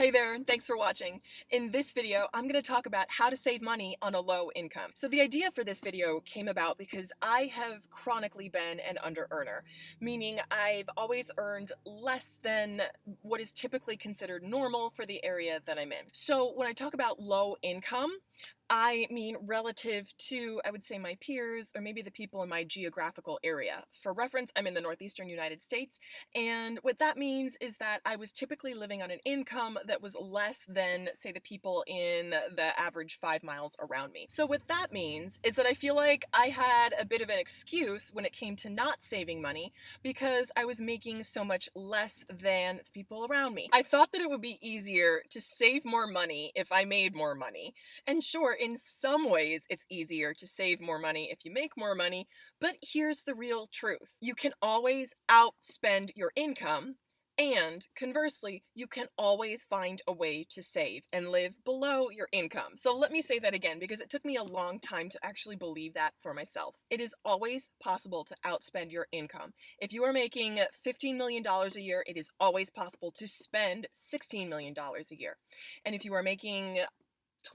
Hey there, and thanks for watching. In this video, I'm going to talk about how to save money on a low income. So the idea for this video came about because I have chronically been an under-earner, meaning I've always earned less than what is typically considered normal for the area that I'm in. So when I talk about low income, I mean relative to, I would say, my peers or maybe the people in my geographical area. For reference, I'm in the northeastern United States, and what that means is that I was typically living on an income that was less than, say, the people in the average 5 miles around me. So what that means is that I feel like I had a bit of an excuse when it came to not saving money because I was making so much less than the people around me. I thought that it would be easier to save more money if I made more money. And sure, in some ways, it's easier to save more money if you make more money, but here's the real truth. You can always outspend your income, and conversely, you can always find a way to save and live below your income. So let me say that again, because it took me a long time to actually believe that for myself. It is always possible to outspend your income. If you are making $15 million a year, it is always possible to spend $16 million a year. And if you are making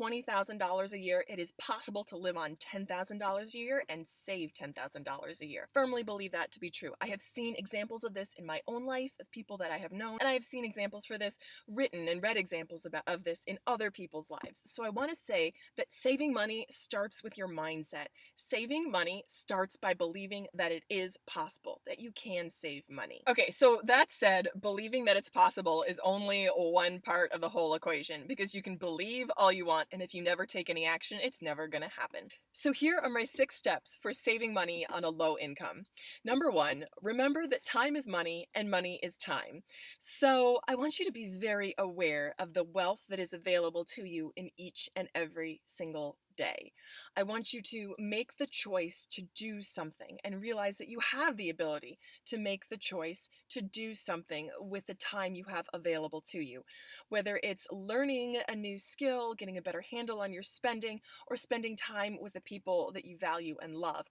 $20,000 a year, it is possible to live on $10,000 a year and save $10,000 a year. Firmly believe that to be true. I have seen examples of this in my own life, of people that I have known, and I have seen examples for this written and read examples of this in other people's lives. So I want to say that saving money starts with your mindset. Saving money starts by believing that it is possible, that you can save money. Okay, so that said, believing that it's possible is only one part of the whole equation, because you can believe all you want, and if you never take any action, it's never going to happen. So here are my 6 steps for saving money on a low income. Number 1, remember that time is money and money is time. So I want you to be very aware of the wealth that is available to you in each and every single day. I want you to make the choice to do something and realize that you have the ability to make the choice to do something with the time you have available to you. Whether it's learning a new skill, getting a better handle on your spending, or spending time with the people that you value and love.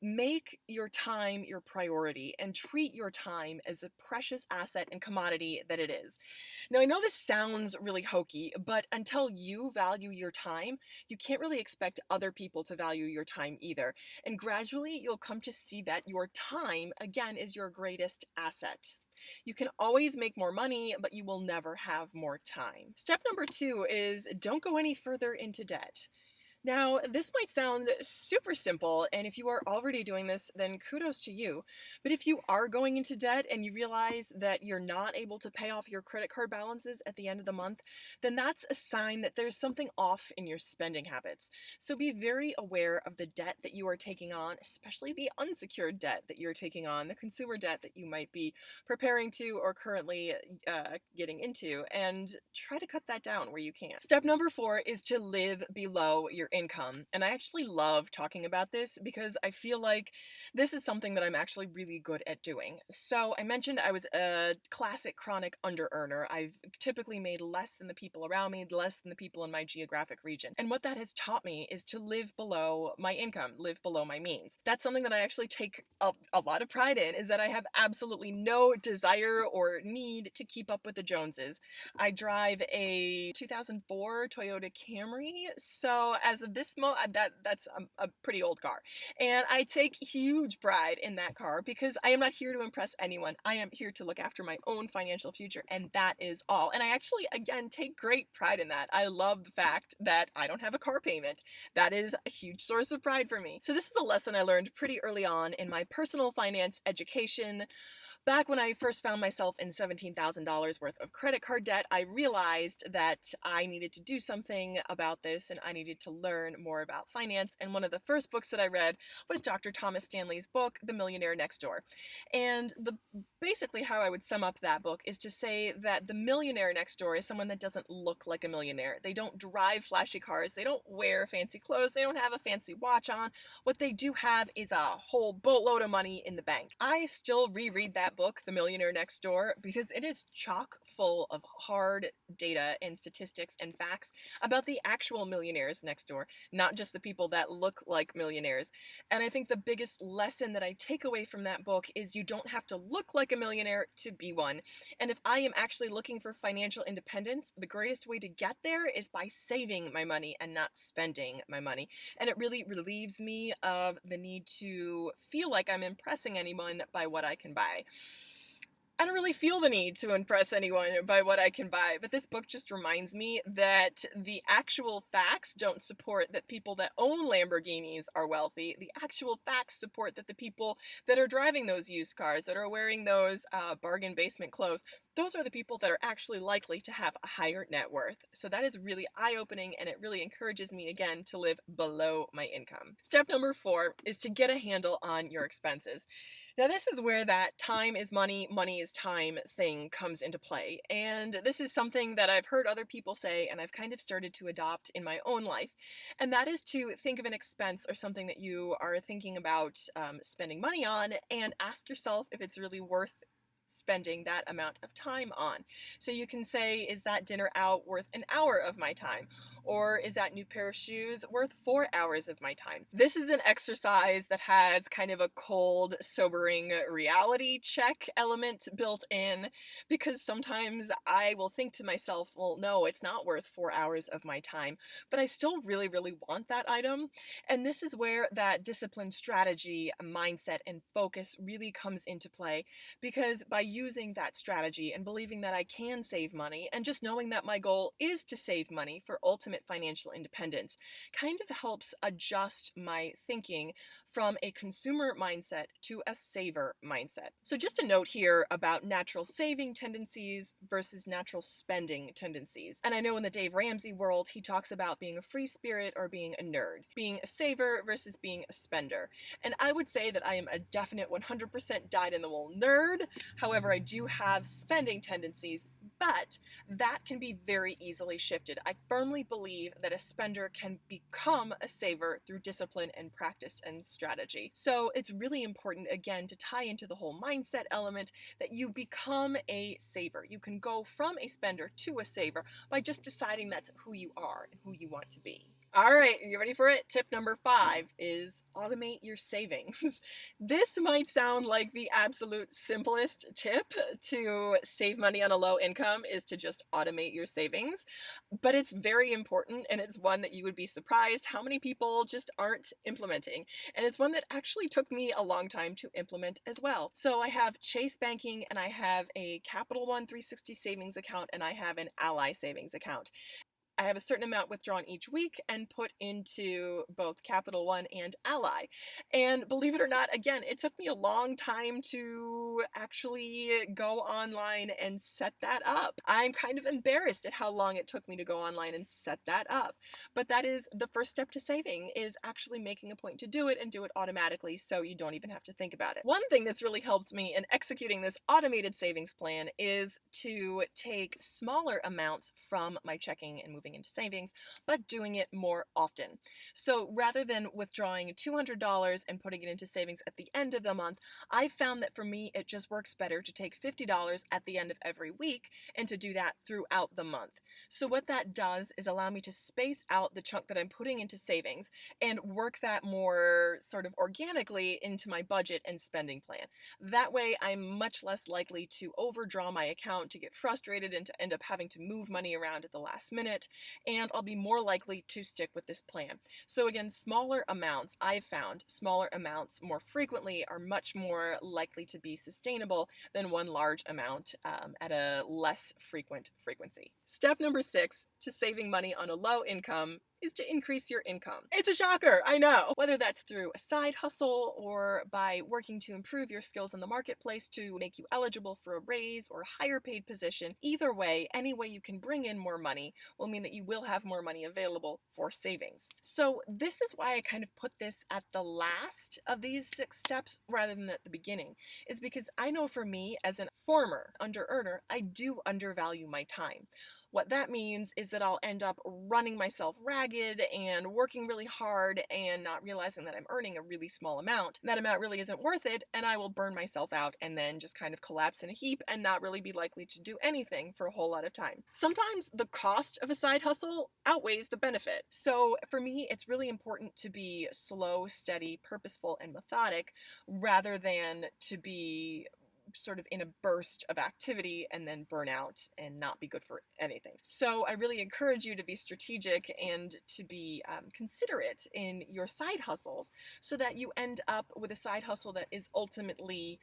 Make your time your priority and treat your time as a precious asset and commodity that it is. Now, I know this sounds really hokey, but until you value your time, you can't really expect other people to value your time either. And gradually, you'll come to see that your time, again, is your greatest asset. You can always make more money, but you will never have more time. Step number 2 is don't go any further into debt. Now, this might sound super simple, and if you are already doing this, then kudos to you. But if you are going into debt and you realize that you're not able to pay off your credit card balances at the end of the month, then that's a sign that there's something off in your spending habits. So be very aware of the debt that you are taking on, especially the unsecured debt that you're taking on, the consumer debt that you might be preparing to or currently getting into, and try to cut that down where you can. Step number 4 is to live below your income. And I actually love talking about this because I feel like this is something that I'm actually really good at doing. So I mentioned I was a classic chronic under-earner. I've typically made less than the people around me, less than the people in my geographic region. And what that has taught me is to live below my income, live below my means. That's something that I actually take a lot of pride in, is that I have absolutely no desire or need to keep up with the Joneses. I drive a 2004 Toyota Camry, so as of this moment, that's a pretty old car. And I take huge pride in that car because I am not here to impress anyone. I am here to look after my own financial future, and that is all. And I actually, again, take great pride in that. I love the fact that I don't have a car payment. That is a huge source of pride for me. So this was a lesson I learned pretty early on in my personal finance education. Back when I first found myself in $17,000 worth of credit card debt, I realized that I needed to do something about this and I needed to learn more about finance. And one of the first books that I read was Dr. Thomas Stanley's book, The Millionaire Next Door. And basically how I would sum up that book is to say that the millionaire next door is someone that doesn't look like a millionaire. They don't drive flashy cars. They don't wear fancy clothes. They don't have a fancy watch on. What they do have is a whole boatload of money in the bank. I still reread that book, The Millionaire Next Door, because it is chock full of hard data and statistics and facts about the actual millionaires next door entrepreneur, not just the people that look like millionaires. And I think the biggest lesson that I take away from that book is you don't have to look like a millionaire to be one. And if I am actually looking for financial independence, the greatest way to get there is by saving my money and not spending my money. And it really relieves me of the need to feel like I'm impressing anyone by what I can buy. I don't really feel the need to impress anyone by what I can buy, but this book just reminds me that the actual facts don't support that people that own Lamborghinis are wealthy. The actual facts support that the people that are driving those used cars, that are wearing those bargain basement clothes, those are the people that are actually likely to have a higher net worth. So that is really eye-opening, and it really encourages me again to live below my income. Step number 4 is to get a handle on your expenses. Now, this is where that time is money, money is time thing comes into play. And this is something that I've heard other people say, and I've kind of started to adopt in my own life. And that is to think of an expense or something that you are thinking about spending money on, and ask yourself if it's really worth spending that amount of time on. So you can say, is that dinner out worth an hour of my time? Or is that new pair of shoes worth 4 hours of my time? This is an exercise that has kind of a cold, sobering reality check element built in, because sometimes I will think to myself, well, no, it's not worth 4 hours of my time, but I still really, really want that item. And this is where that discipline, strategy, mindset, and focus really comes into play, because by using that strategy and believing that I can save money, and just knowing that my goal is to save money for ultimate financial independence, kind of helps adjust my thinking from a consumer mindset to a saver mindset. So just a note here about natural saving tendencies versus natural spending tendencies. And I know in the Dave Ramsey world, he talks about being a free spirit or being a nerd, being a saver versus being a spender. And I would say that I am a definite 100% dyed-in-the-wool nerd. However, I do have spending tendencies, but that can be very easily shifted. I firmly believe that a spender can become a saver through discipline and practice and strategy. So it's really important, again, to tie into the whole mindset element, that you become a saver. You can go from a spender to a saver by just deciding that's who you are and who you want to be. All right, you ready for it? Tip number 5 is automate your savings. This might sound like the absolute simplest tip to save money on a low income, is to just automate your savings, but it's very important, and it's one that you would be surprised how many people just aren't implementing. And it's one that actually took me a long time to implement as well. So I have Chase Banking, and I have a Capital One 360 savings account, and I have an Ally savings account. I have a certain amount withdrawn each week and put into both Capital One and Ally. And believe it or not, again, it took me a long time to actually go online and set that up. I'm kind of embarrassed at how long it took me to go online and set that up. But that is the first step to saving, is actually making a point to do it and do it automatically, so you don't even have to think about it. One thing that's really helped me in executing this automated savings plan is to take smaller amounts from my checking and moving into savings, but doing it more often. So rather than withdrawing $200 and putting it into savings at the end of the month, I found that for me, it just works better to take $50 at the end of every week and to do that throughout the month. So what that does is allow me to space out the chunk that I'm putting into savings and work that more sort of organically into my budget and spending plan. That way, I'm much less likely to overdraw my account, to get frustrated, and to end up having to move money around at the last minute, and I'll be more likely to stick with this plan. So again, smaller amounts, I've found smaller amounts more frequently are much more likely to be sustainable than one large amount at a less frequent frequency. Step number 6 to saving money on a low income is to increase your income. It's a shocker, I know. Whether that's through a side hustle or by working to improve your skills in the marketplace to make you eligible for a raise or a higher paid position, either way, any way you can bring in more money will mean that you will have more money available for savings. So this is why I kind of put this at the last of these 6 steps rather than at the beginning, is because I know for me as a former under earner, I do undervalue my time. What that means is that I'll end up running myself ragged and working really hard and not realizing that I'm earning a really small amount. That amount really isn't worth it, and I will burn myself out and then just kind of collapse in a heap and not really be likely to do anything for a whole lot of time. Sometimes the cost of a side hustle outweighs the benefit. So for me, it's really important to be slow, steady, purposeful, and methodic rather than to be sort of in a burst of activity and then burn out and not be good for anything. So I really encourage you to be strategic and to be considerate in your side hustles so that you end up with a side hustle that is ultimately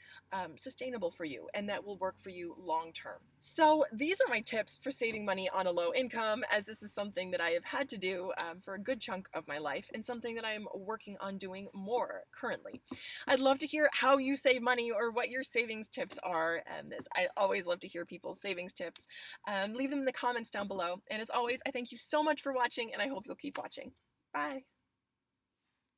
sustainable for you and that will work for you long term. So these are my tips for saving money on a low income, as this is something that I have had to do for a good chunk of my life and something that I'm working on doing more currently. I'd love to hear how you save money or what your savings tips are. I always love to hear people's savings tips. Leave them in the comments down below. And as always, I thank you so much for watching, and I hope you'll keep watching. Bye.